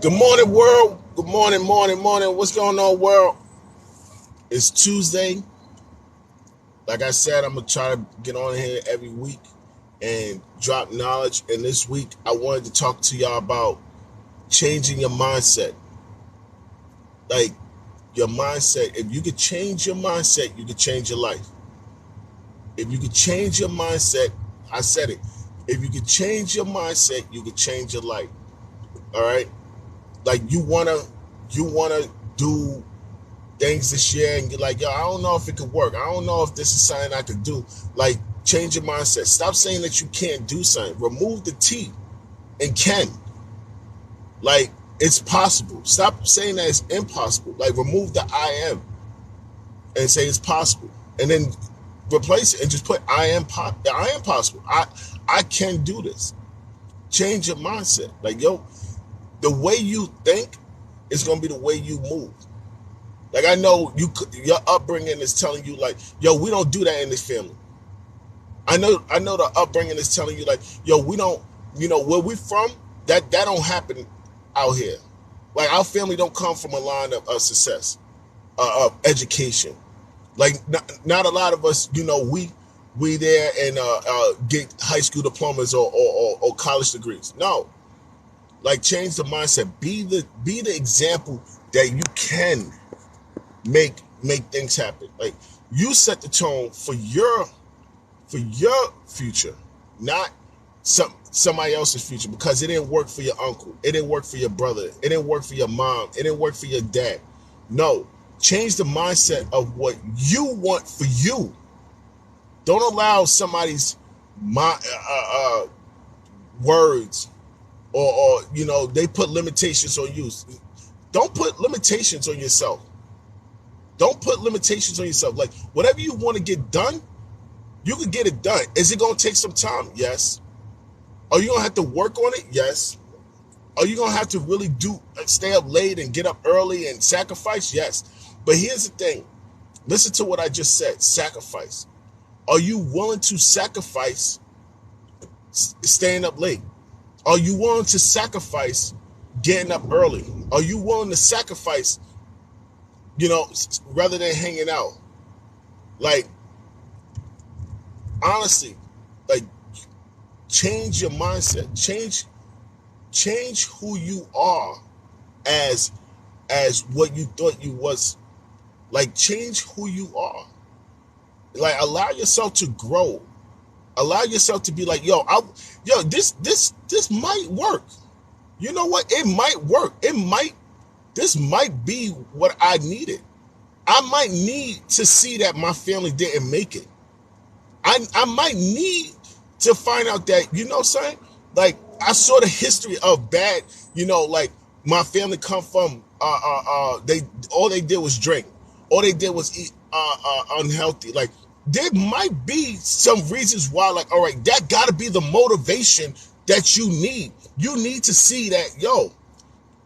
Good morning, world. Good morning, morning. What's going on, world? It's Tuesday. Like I said, I'm going to try to get on here every week and drop knowledge. And this week, I wanted to talk to y'all about changing your mindset. Like, your mindset. If you could change your mindset, you could change your life. If you could change your mindset, I said it. If you could change your mindset, you could change your life. All right? Like, you wanna do things this year and you're like, yo, I don't know if it could work. I don't know if this is something I could do. Like, change your mindset. Stop saying that you can't do something. Remove the T and can. Like, it's possible. Stop saying that it's impossible. Like, remove the I am and say it's possible. And then replace it and just put I am possible. I can do this. Change your mindset. Like, yo, the way you think is going to be the way you move. Like, I know your upbringing is telling you, like, yo, we don't do that in this family. I know the upbringing is telling you, like, yo, we don't, where we from, that don't happen out here. Like, our family don't come from a line of success, of education. Like, not a lot of us, we there and get high school diplomas or college degrees. No. Like, change the mindset. Be the example that you can make things happen. Like, you set the tone for your future, not somebody else's future, because it didn't work for your uncle, it didn't work for your brother, it didn't work for your mom, it didn't work for your dad. No, change the mindset of what you want for you. Don't allow somebody's words or they put limitations on you. Don't put limitations on yourself. Don't put limitations on yourself. Like, whatever you want to get done, you can get it done. Is it going to take some time? Yes. Are you going to have to work on it? Yes. Are you going to have to really stay up late and get up early and sacrifice? Yes. But here's the thing. Listen to what I just said. Sacrifice. Are you willing to sacrifice staying up late? Are you willing to sacrifice getting up early? Are you willing to sacrifice, rather than hanging out? Like, honestly, like, change your mindset. Change who you are as what you thought you was. Like, change who you are. Like, allow yourself to grow. Allow yourself to be like, this might work. You know what? It might work. This might be what I needed. I might need to see that my family didn't make it. I might need to find out that, saying, like, I saw the history of bad, like, my family come from, all they did was drink. All they did was eat, unhealthy. Like, there might be some reasons why, like, all right, that gotta be the motivation that you need. You need to see that, yo,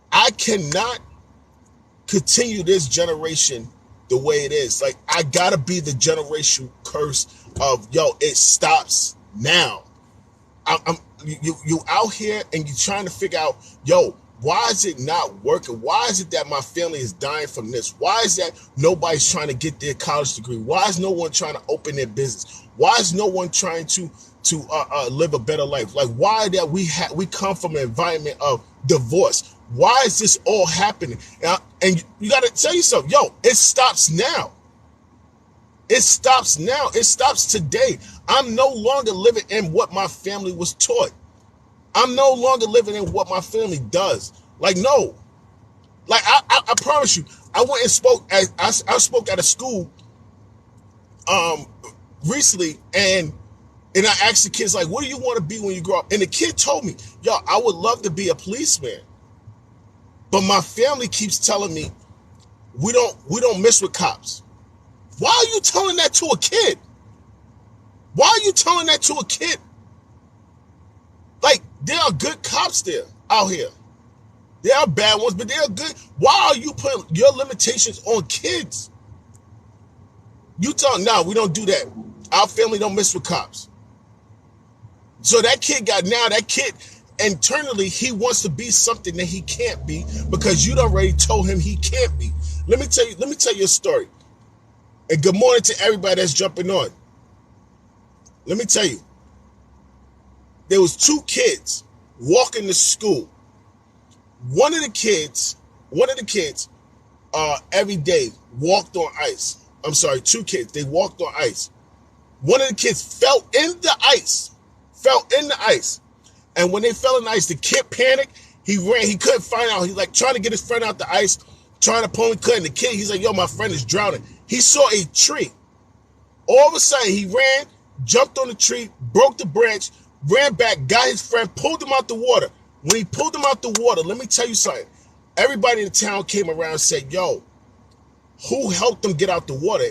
I cannot continue this generation the way it is. Like, I gotta be the generational curse of, yo, it stops now. You out here and you're trying to figure out, yo, why is it not working? Why is it that my family is dying from this? Why is that nobody's trying to get their college degree? Why is no one trying to open their business? Why is no one trying to live a better life? Like, why that we come from an environment of divorce? Why is this all happening? And you got to tell yourself, yo, it stops now. It stops now. It stops today. I'm no longer living in what my family was taught. I'm no longer living in what my family does. Like, no. Like, I promise you, I went and spoke I spoke at a school recently, and I asked the kids, like, what do you want to be when you grow up? And the kid told me, yo, I would love to be a policeman. But my family keeps telling me we don't mess with cops. Why are you telling that to a kid? Why are you telling that to a kid? Like, there are good cops there out here. There are bad ones, but they are good. Why are you putting your limitations on kids? You tell them, no, we don't do that. Our family don't mess with cops. So that kid internally he wants to be something that he can't be because you already told him he can't be. Let me tell you a story. And good morning to everybody that's jumping on. Let me tell you. There was two kids walking to school. One of the kids every day walked on ice. I'm sorry, two kids, they walked on ice. One of the kids fell in the ice. And when they fell in the ice, the kid panicked. He ran. He couldn't find out. He's like trying to get his friend out the ice, trying to pull him, couldn't. The kid, he's like, yo, my friend is drowning. He saw a tree. All of a sudden, he ran, jumped on the tree, broke the branch, ran back, got his friend, pulled him out the water. When he pulled him out the water, let me tell you something. Everybody in the town came around and said, yo, who helped him get out the water?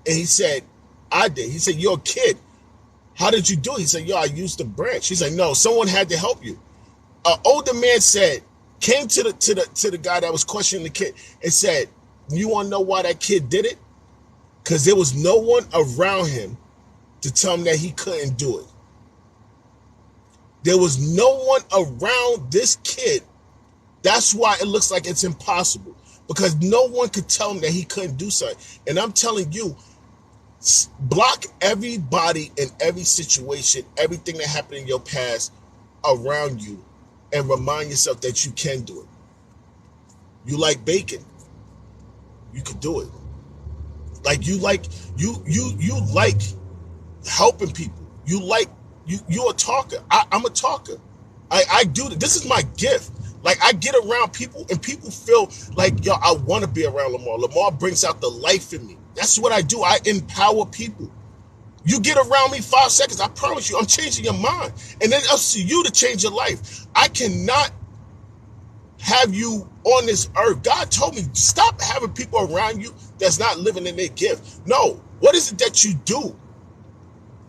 And he said, I did. He said, you're a kid. How did you do it? He said, yo, I used the branch. He's like, no, someone had to help you. An older man came to the guy that was questioning the kid and said, you want to know why that kid did it? Because there was no one around him to tell him that he couldn't do it. There was no one around this kid. That's why it looks like it's impossible. Because no one could tell him that he couldn't do something. And I'm telling you, block everybody in every situation, everything that happened in your past around you, and remind yourself that you can do it. You like bacon. You could do it. Like you like helping people. You're a talker. I'm a talker. I do this. This is my gift. Like I get around people and people feel like, yo, I want to be around Lemar. Lemar brings out the life in me. That's what I do. I empower people. You get around me 5 seconds, I promise you, I'm changing your mind. And then it's up to you to change your life. I cannot have you on this earth. God told me, stop having people around you that's not living in their gift. No, what is it that you do?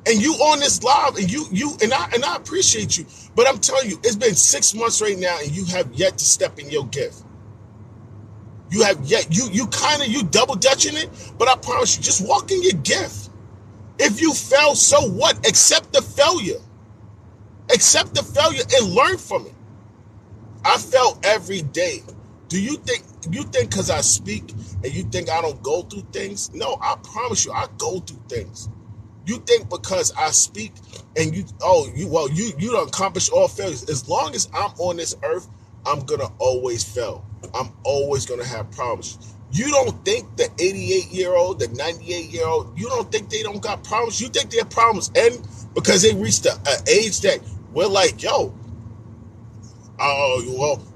And you on this live, and I appreciate you, but I'm telling you, it's been 6 months right now, and you have yet to step in your gift. You have yet, you double dutching it, but I promise you, just walk in your gift. If you fail, so what? Accept the failure. Accept the failure and learn from it. I fail every day. Do you think because I speak and you think I don't go through things? No, I promise you, I go through things. You think because I speak and you don't accomplish all failures. As long as I'm on this earth, I'm gonna always fail. I'm always gonna have problems. You don't think the 88-year-old, the 98-year-old, you don't think they don't got problems? You think their problems end because they reached an age that we're like, yo,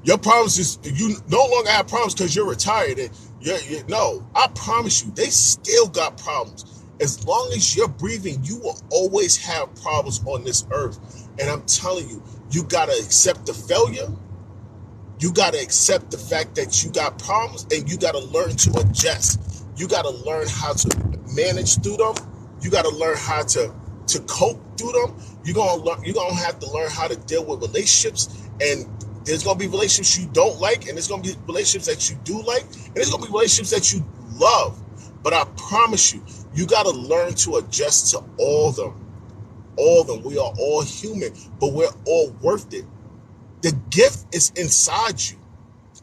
your problems is you no longer have problems because you're retired. And no, I promise you, they still got problems. As long as you're breathing, you will always have problems on this earth. And I'm telling you, you got to accept the failure. You got to accept the fact that you got problems, and you got to learn to adjust. You got to learn how to manage through them. You got to learn how to cope through them. You're going to have to learn how to deal with relationships, and there's going to be relationships you don't like, and there's going to be relationships that you do like, and there's going to be relationships that you love. But I promise you, you got to learn to adjust to all of them. All of them. We are all human, but we're all worth it. The gift is inside you,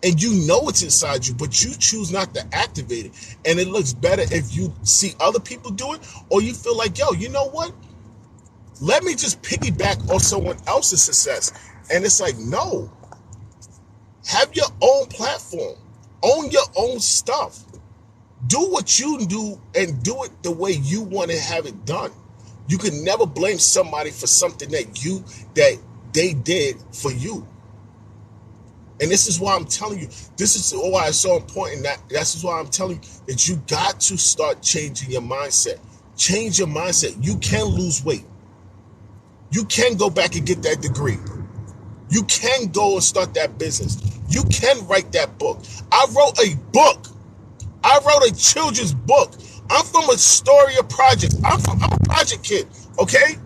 and you know it's inside you, but you choose not to activate it. And it looks better if you see other people do it, or you feel like, yo, you know what? Let me just piggyback on someone else's success. And it's like, no. Have your own platform. Own your own stuff. Do what you do and do it the way you want to have it done. You can never blame somebody for something that they did for you. And this is why I'm telling you, this is why it's so important. This is why I'm telling you that you got to start changing your mindset. Change your mindset. You can lose weight. You can go back and get that degree. You can go and start that business. You can write that book. I wrote a book. I wrote a children's book. I'm from Astoria Project. I'm a project kid, okay?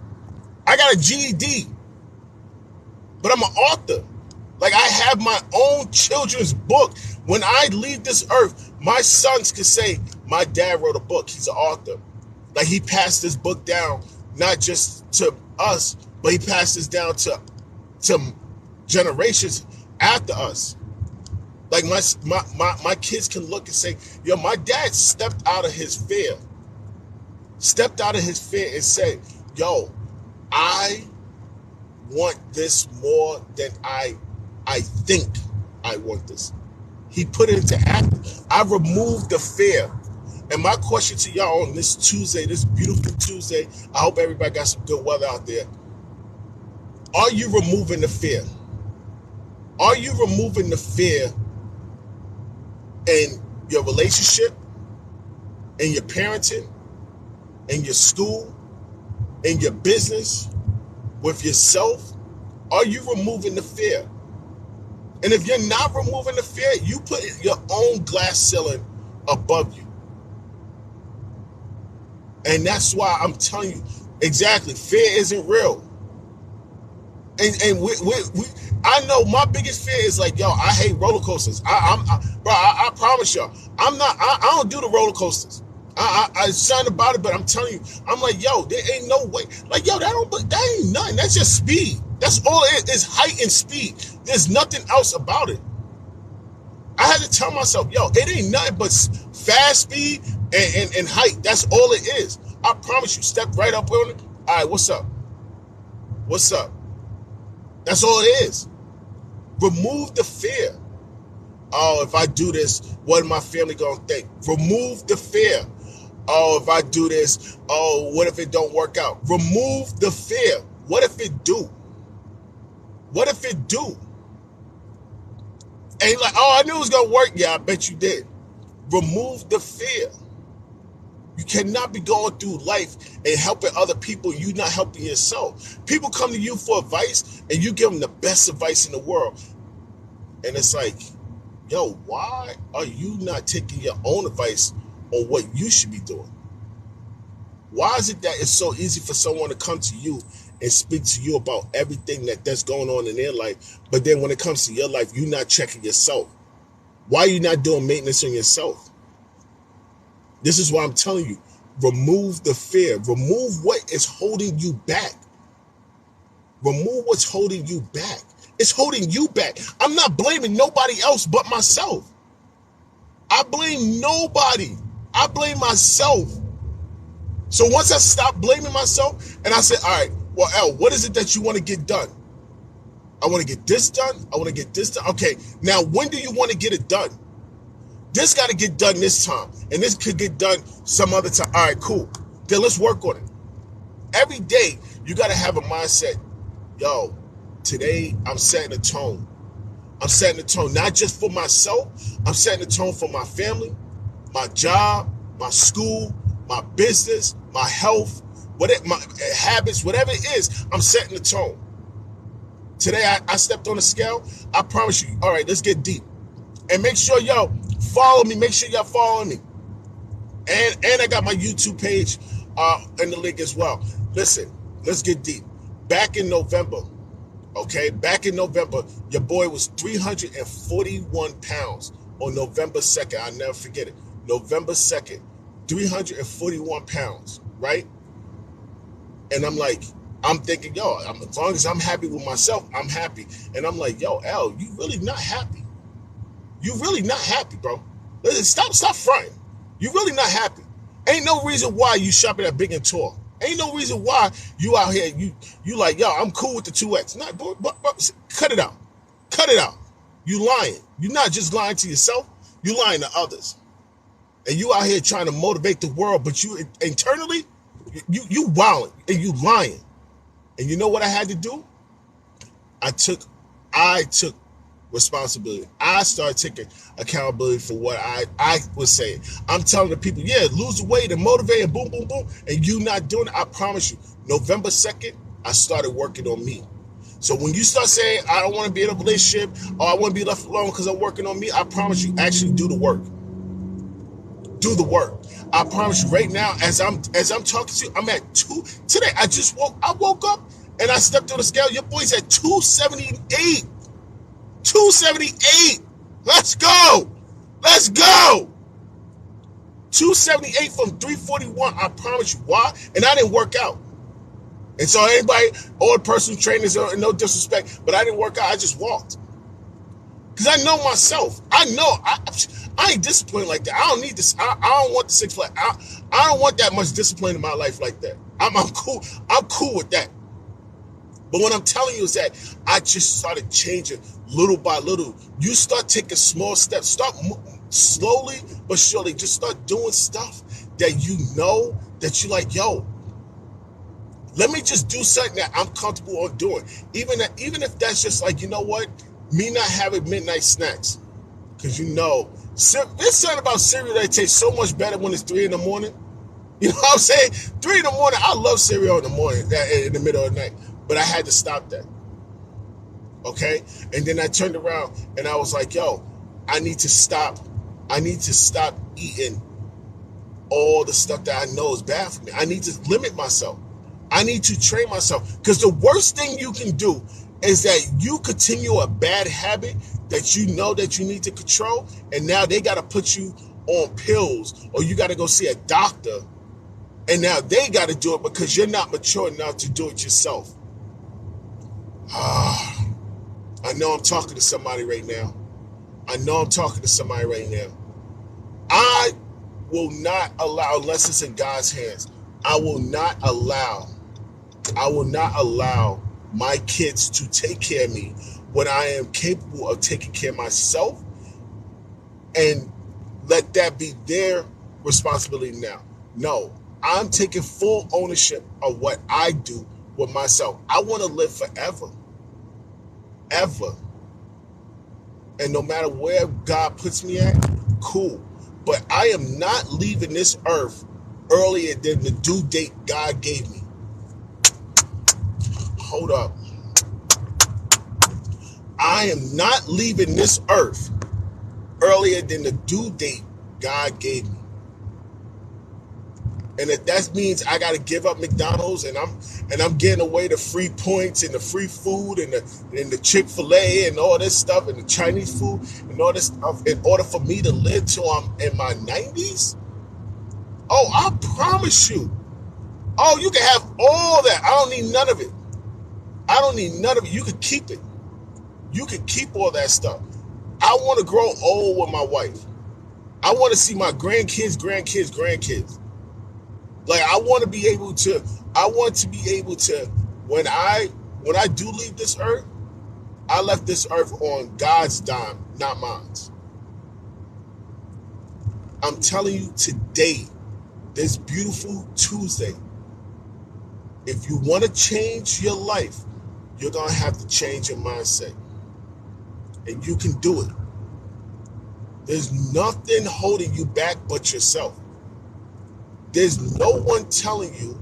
I got a GED, but I'm an author. Like, I have my own children's book. When I leave this earth, my sons can say, my dad wrote a book. He's an author. Like, he passed this book down, not just to us, but he passed this down to generations after us. Like my kids can look and say, yo, my dad stepped out of his fear. Stepped out of his fear and said, yo, I want this more than I think I want this. He put it into action. I removed the fear. And my question to y'all on this Tuesday, this beautiful Tuesday, I hope everybody got some good weather out there. Are you removing the fear? Are you removing the fear in your relationship, in your parenting, in your school, in your business, with yourself? Are you removing the fear? And if you're not removing the fear, you put your own glass ceiling above you. And that's why I'm telling you, exactly, fear isn't real. And I know my biggest fear is like, yo, I hate roller coasters. I promise y'all, I don't do the roller coasters. I something about it, but I'm telling you, I'm like, yo, there ain't no way. Like, yo, that ain't nothing. That's just speed. That's all it is, height and speed. There's nothing else about it. I had to tell myself, yo, it ain't nothing but fast speed and height. That's all it is. I promise you, step right up on it. All right, what's up? What's up? That's all it is. Remove the fear. Oh, if I do this, what my family gonna think? Remove the fear. Oh, if I do this, oh, what if it don't work out? Remove the fear. What if it do? What if it do? And you're like, oh, I knew it was gonna work. Yeah, I bet you did. Remove the fear. You cannot be going through life and helping other people, you not helping yourself. People come to you for advice and you give them the best advice in the world. And it's like, yo, why are you not taking your own advice on what you should be doing? Why is it that it's so easy for someone to come to you and speak to you about everything that's going on in their life, but then when it comes to your life, you're not checking yourself? Why are you not doing maintenance on yourself? This is why I'm telling you, remove the fear. Remove what is holding you back. Remove what's holding you back. It's holding you back. I'm not blaming nobody else but myself. I blame nobody. I blame myself. So once I stop blaming myself and I say, all right, well, L, what is it that you want to get done? I want to get this done. I want to get this done. Okay, now when do you want to get it done? This got to get done this time, and this could get done some other time. All right, cool. Then let's work on it. Every day, you got to have a mindset. Yo, today I'm setting a tone. I'm setting a tone not just for myself. I'm setting a tone for my family, my job, my school, my business, my health, whatever, my habits, whatever it is. I'm setting the tone. Today, I stepped on the scale. I promise you. All right, let's get deep. And make sure y'all follow me. Make sure y'all follow me. And I got my YouTube page in the link as well. Listen, let's get deep. Back in November, your boy was 341 pounds on November 2nd. I'll never forget it. November 2nd, 341 pounds, right? And I'm thinking, yo, as long as I'm happy with myself, I'm happy. And I'm like, yo, L, you really not happy. You really not happy, bro. Listen, stop fronting. You really not happy. Ain't no reason why you shopping at Big and Tall. Ain't no reason why you out here, you like, yo, I'm cool with the 2X. Not, but cut it out. Cut it out. You lying. You're not just lying to yourself. You lying to others. And you out here trying to motivate the world, but you internally, you wilding and you lying. And you know what I had to do? I took responsibility. I started taking accountability for what I was saying. I'm telling the people, yeah, lose the weight and motivate and boom, boom, boom. And you not doing it, I promise you, November 2nd, I started working on me. So when you start saying, I don't want to be in a relationship or I want to be left alone because I'm working on me, I promise you, actually do the work. Do the work. I promise you right now, as I'm talking to you, I'm at 2. Today, I woke up and I stepped on the scale. Your boy's at 278. 278. Let's go. Let's go. 278 from 341. I promise you. Why? And I didn't work out. And so anybody, all the personal trainers, no disrespect, but I didn't work out. I just walked. Because I know myself. I know I ain't disciplined like that. I don't need this. I don't want the six flag. I don't want that much discipline in my life like that. I'm cool. I'm cool with that. But what I'm telling you is that I just started changing little by little. You start taking small steps. Start slowly but surely. Just start doing stuff that you know that you like, yo, let me just do something that I'm comfortable on doing. Even if that's just like, you know what? Me not having midnight snacks. Because you know, there's something about cereal that tastes so much better when it's 3 in the morning. You know what I'm saying? 3 in the morning, I love cereal in the morning, in the middle of the night. But I had to stop that. Okay? And then I turned around and I was like, yo, I need to stop eating all the stuff that I know is bad for me. I need to limit myself. I need to train myself. Because the worst thing you can do is that you continue a bad habit that you know that you need to control, and now they got to put you on pills, or you got to go see a doctor, and now they got to do it because you're not mature enough to do it yourself. I know I'm talking to somebody right now. I will not allow, unless it's in God's hands, I will not allow my kids to take care of me when I am capable of taking care of myself, and let that be their responsibility now. No, I'm taking full ownership of what I do with myself. I want to live forever. Ever. And no matter where God puts me at, cool. But I am not leaving this earth earlier than the due date God gave me. Hold up. I am not leaving this earth earlier than the due date God gave me. And if that means I got to give up McDonald's and I'm getting away the free points and the free food and the Chick-fil-A and all this stuff and the Chinese food and all this stuff in order for me to live till I'm in my 90s, oh, I promise you. Oh, you can have all that. I don't need none of it. You can keep it. You can keep all that stuff. I want to grow old with my wife. I want to see my grandkids. Like I want to be able to, when I do leave this earth, I left this earth on God's dime, not mine. I'm telling you today, this beautiful Tuesday, if you want to change your life, you're going to have to change your mindset. And you can do it. There's nothing holding you back but yourself. There's no one telling you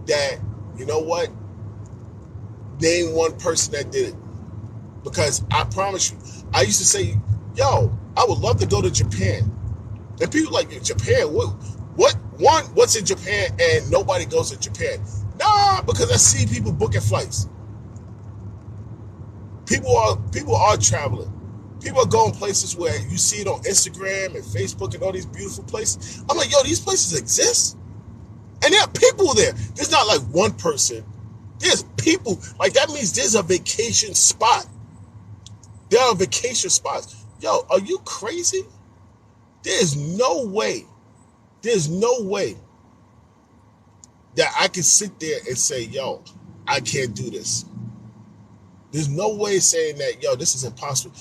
that, you know what, name one person that did it. Because I promise you, I used to say, yo, I would love to go to Japan. And people like, Japan, what's in Japan and nobody goes to Japan? Nah, because I see people booking flights. People are traveling. People are going places where you see it on Instagram and Facebook and all these beautiful places. I'm like, yo, these places exist? And there are people there. There's not like one person. There's people. Like, that means there's a vacation spot. There are vacation spots. Yo, are you crazy? There's no way that I can sit there and say, yo, I can't do this. There's no way saying that, yo, this is impossible.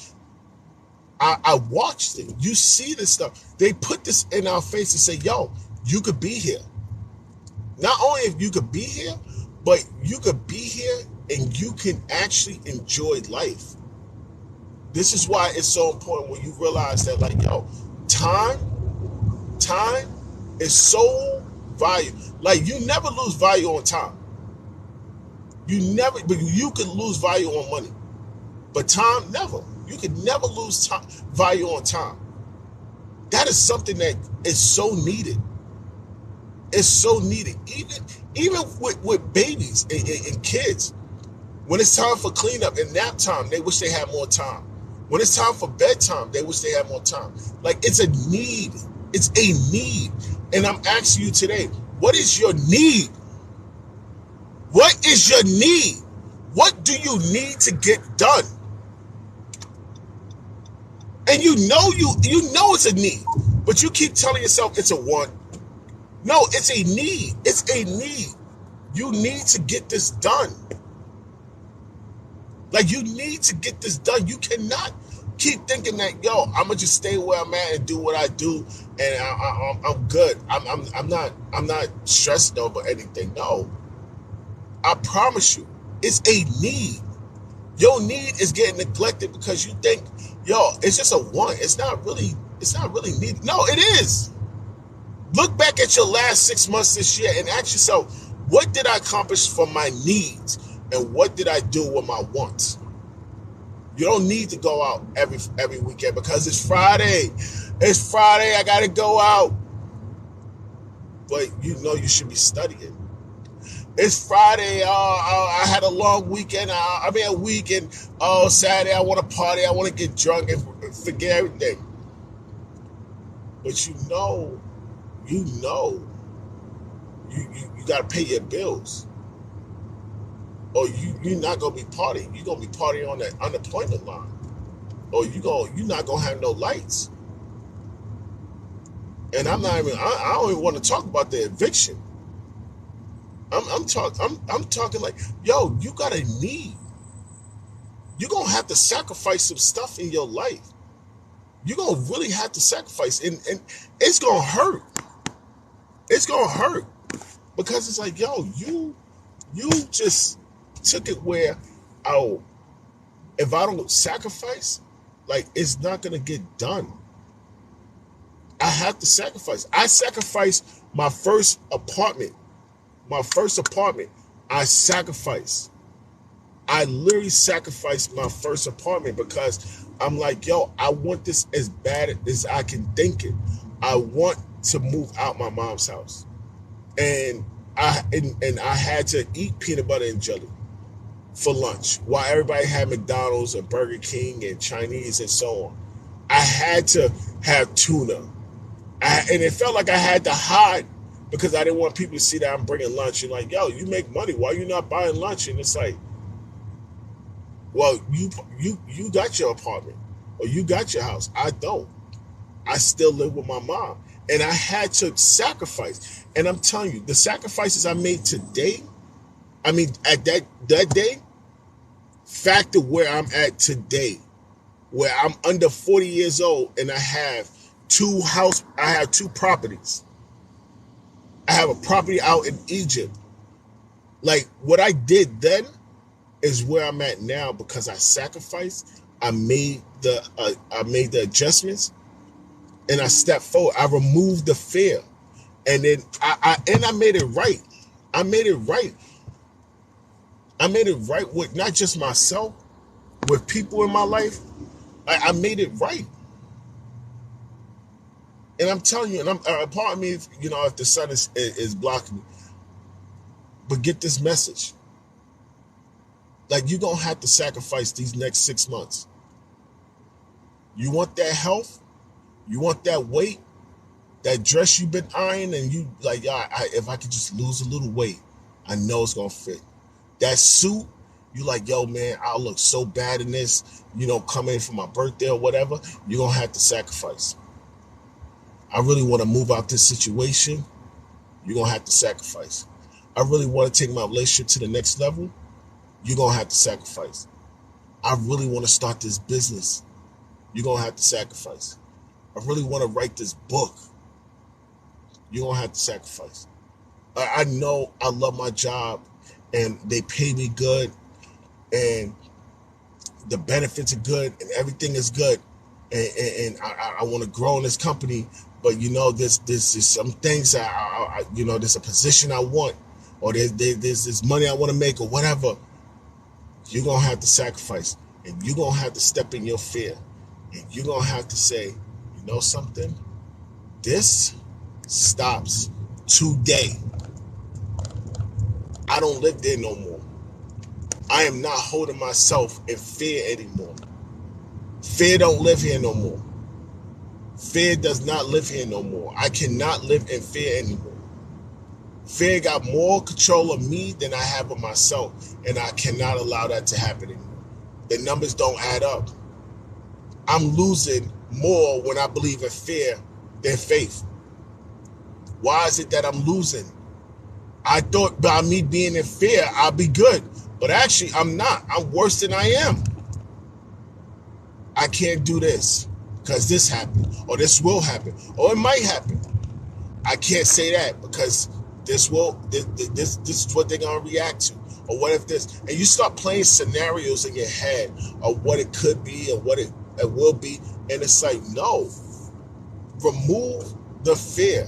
I watched it. You see this stuff. They put this in our face and say, yo, you could be here. Not only if you could be here, but you could be here and you can actually enjoy life. This is why it's so important when you realize that, like, yo, time is so valuable. Like, you never lose value on time. But you can lose value on money. But time, never. You can never lose value on time. That is something that is so needed. It's so needed. Even with babies and kids. When it's time for cleanup and nap time, they wish they had more time. When it's time for bedtime, they wish they had more time. Like, it's a need. It's a need. And I'm asking you today, what is your need? What is your need? What do you need to get done? And you know it's a need, but you keep telling yourself it's a want. No, it's a need. It's a need. You need to get this done. Like, you need to get this done. You cannot keep thinking that, yo, I'm gonna just stay where I'm at and do what I do, and I'm good. I'm not stressed over anything. No, I promise you, it's a need. Your need is getting neglected because you think, yo, it's just a want. It's not really needed. No, it is. Look back at your last 6 months this year and ask yourself, what did I accomplish for my needs, and what did I do with my wants? You don't need to go out every weekend because it's Friday. It's Friday. I gotta go out. But you know you should be studying. It's Friday. I had a long weekend. A week, and Saturday I want to party. I want to get drunk and forget everything. But you got to pay your bills, or you're not gonna be partying. You're gonna be partying on that unemployment line, or you're not gonna have no lights. And I don't even want to talk about the eviction. I'm talking like, yo, you got a need. You're gonna have to sacrifice some stuff in your life. You're gonna really have to sacrifice, and it's gonna hurt. It's gonna hurt because it's like, yo, you just took it where, if I don't sacrifice, like, it's not gonna get done. I have to sacrifice. I sacrificed my first apartment. I sacrificed. I literally sacrificed my first apartment because I'm like, yo, I want this as bad as I can think it. I want to move out my mom's house. And I had to eat peanut butter and jelly for lunch while everybody had McDonald's and Burger King and Chinese and so on. I had to have tuna. And it felt like I had to hide because I didn't want people to see that I'm bringing lunch. And like, yo, you make money. Why are you not buying lunch? And it's like, well, you got your apartment or you got your house. I don't. I still live with my mom. And I had to sacrifice. And I'm telling you, the sacrifices I made today, at that day, factor where I'm at today, where I'm under 40 years old and I have two properties. I have a property out in Egypt. Like, what I did then is where I'm at now because I sacrificed. I made the adjustments, and I stepped forward. I removed the fear, and then I made it right. I made it right. I made it right with not just myself, with people in my life. I made it right. And I'm telling you, and pardon me if the sun is blocking me, but get this message. Like, you're going to have to sacrifice these next 6 months. You want that health? You want that weight? That dress you've been eyeing, and you like, if I could just lose a little weight, I know it's going to fit. That suit, you like, yo, man, I'll look so bad in this, come in for my birthday or whatever. You're going to have to sacrifice. I really want to move out this situation. You're going to have to sacrifice. I really want to take my relationship to the next level. You're going to have to sacrifice. I really want to start this business. You're going to have to sacrifice. I really want to write this book. You're going to have to sacrifice. I know I love my job and they pay me good and the benefits are good and everything is good. And I want to grow in this company. But, this is some things there's a position I want, or there's this money I want to make or whatever. You're going to have to sacrifice, and you're going to have to step in your fear, and you're going to have to say, you know something? This stops today. I don't live there no more. I am not holding myself in fear anymore. Fear don't live here no more. Fear does not live here no more. I cannot live in fear anymore. Fear got more control of me than I have of myself, and I cannot allow that to happen anymore. The numbers don't add up. I'm losing more when I believe in fear than faith. Why is it that I'm losing? I thought by me being in fear, I'll be good. But actually, I'm not. I'm worse than I am. I can't do this because this happened, or this will happen, or it might happen. I can't say that because this is what they're gonna react to, or what if this? And you start playing scenarios in your head of what it could be or what it will be, and it's like, no. Remove the fear.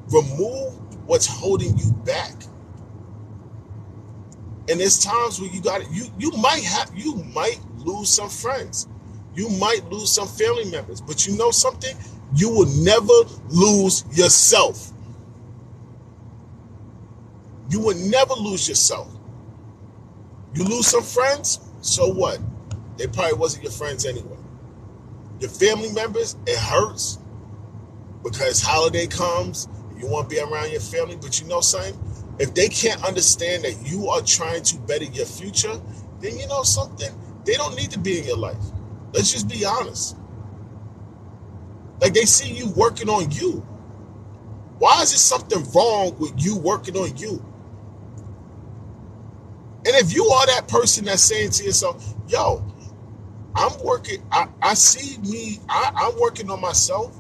Remove what's holding you back. And there's times where you might lose some friends. You might lose some family members. But you know something? You will never lose yourself. You will never lose yourself. You lose some friends, so what? They probably wasn't your friends anyway. Your family members, it hurts because holiday comes, you want to be around your family, but you know something? If they can't understand that you are trying to better your future, then you know something? They don't need to be in your life. Let's just be honest. Like, they see you working on you. Why is there something wrong with you working on you? And if you are that person that's saying to yourself, yo, I'm working, I see me, I'm working on myself,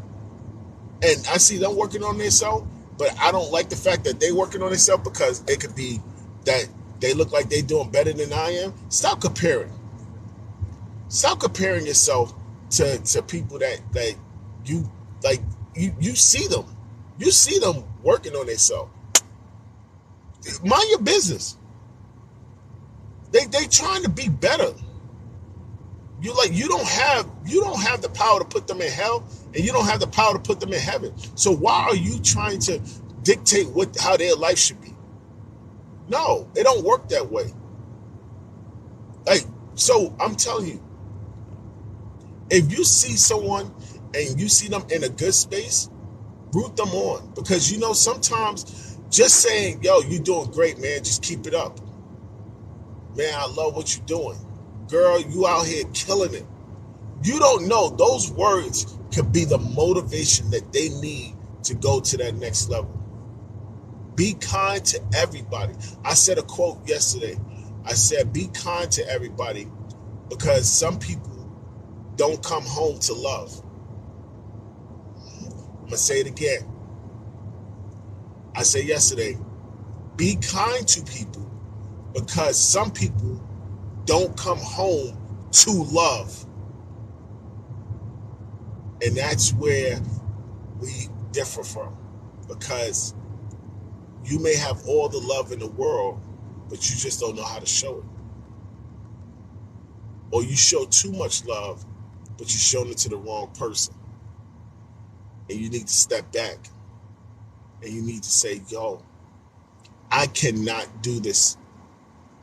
and I see them working on themselves, but I don't like the fact that they working on themselves because it could be that they look like they doing better than I am. Stop comparing. Stop comparing yourself to people that you like. You see them. You see them working on themselves. Mind your business. They trying to be better. You don't have the power to put them in hell, and you don't have the power to put them in heaven. So why are you trying to dictate how their life should be? No, it don't work that way. Like, so I'm telling you, if you see someone and you see them in a good space, root them on, because you know sometimes just saying, yo, you doing great, man, just keep it up. Man, I love what you're doing. Girl, you out here killing it. You don't know. Those words could be the motivation that they need to go to that next level. Be kind to everybody. I said a quote yesterday. I said, be kind to everybody, because some people don't come home to love. I'm going to say it again. I said yesterday, be kind to people, because some people don't come home to love. And that's where we differ from, because you may have all the love in the world, but you just don't know how to show it. Or you show too much love, but you're showing it to the wrong person. And you need to step back, and you need to say, yo, I cannot do this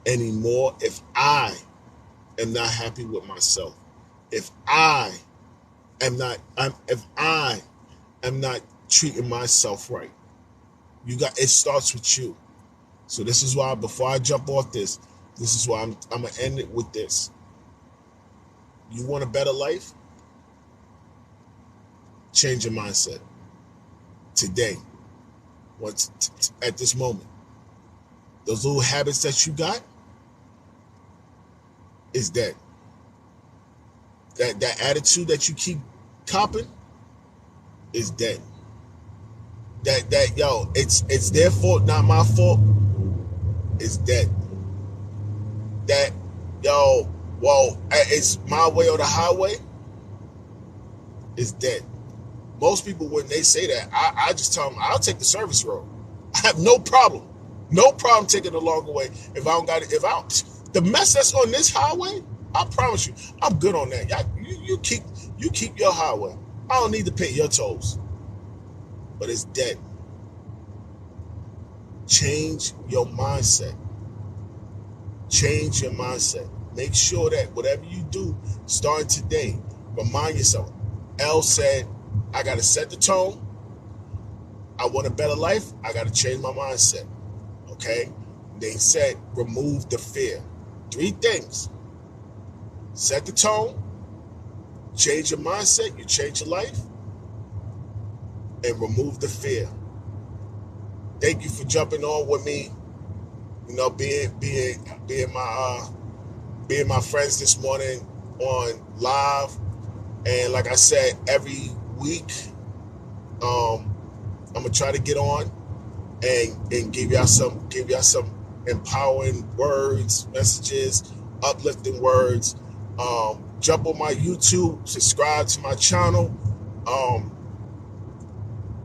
anymore if I am not happy with myself. If I am not treating myself right. It starts with you. So this is why, before I jump off this is why I'm gonna end it with this. You want a better life? Change your mindset today. At this moment. Those little habits that you got is dead. That attitude that you keep copping is dead. That yo, it's their fault, not my fault, is dead. That yo, whoa, it's my way or the highway is dead. Most people, when they say that, I just tell them, I'll take the service road. I have no problem. No problem taking the longer way if I don't got it. The mess that's on this highway, I promise you, I'm good on that. You keep your highway. I don't need to pay your tolls. But it's dead. Change your mindset. Change your mindset. Make sure that whatever you do, starting today, remind yourself. Elle said, I got to set the tone. I want a better life, I got to change my mindset. Okay? They said remove the fear. 3 things. Set the tone, change your mindset, you change your life, and remove the fear. Thank you for jumping on with me. You know, being my friends this morning on live. And like I said, every week, I'm gonna try to get on and give y'all some empowering words, messages, uplifting words. Jump on my YouTube, subscribe to my channel.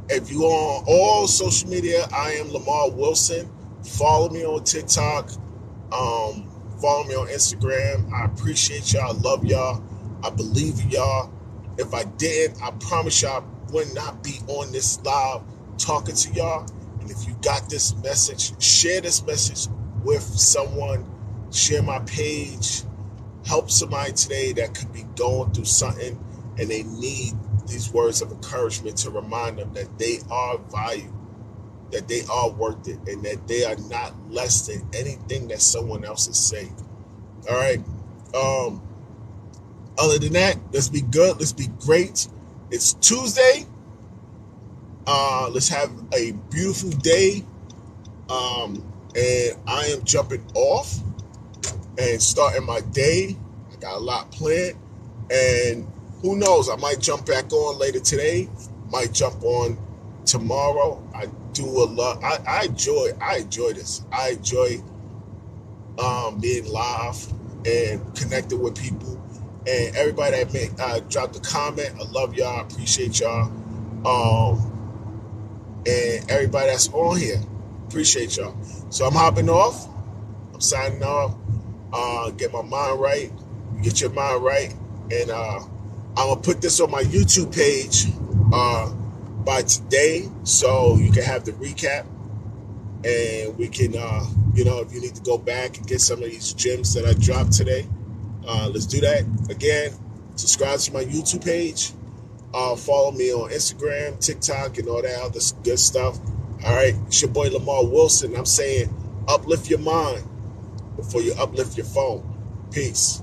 If you on all social media, I am Lemar Wilson. Follow me on TikTok. Follow me on Instagram. I appreciate y'all. I love y'all. I believe in y'all. If I didn't, I promise y'all I would not be on this live talking to y'all. And if you got this message, share this message with someone. Share my page. Help somebody today that could be going through something and they need these words of encouragement to remind them that they are valued, that they are worth it, and that they are not less than anything that someone else is saying. All right. Other than that, let's be good. Let's be great. It's Tuesday. Let's have a beautiful day. And I am jumping off and starting my day. I got a lot planned. And who knows? I might jump back on later today. Might jump on tomorrow. I do a lot. I enjoy this. I enjoy being live and connected with people. And everybody that dropped a comment, I love y'all. I appreciate y'all. And everybody that's on here, appreciate y'all. So I'm hopping off. I'm signing off. Get my mind right. Get your mind right. And I'm going to put this on my YouTube page by today so you can have the recap. And we can, if you need to go back and get some of these gems that I dropped today, let's do that. Again, subscribe to my YouTube page. Follow me on Instagram, TikTok, and all that other good stuff. All right, it's your boy Lemar Wilson. I'm saying uplift your mind before you uplift your phone. Peace.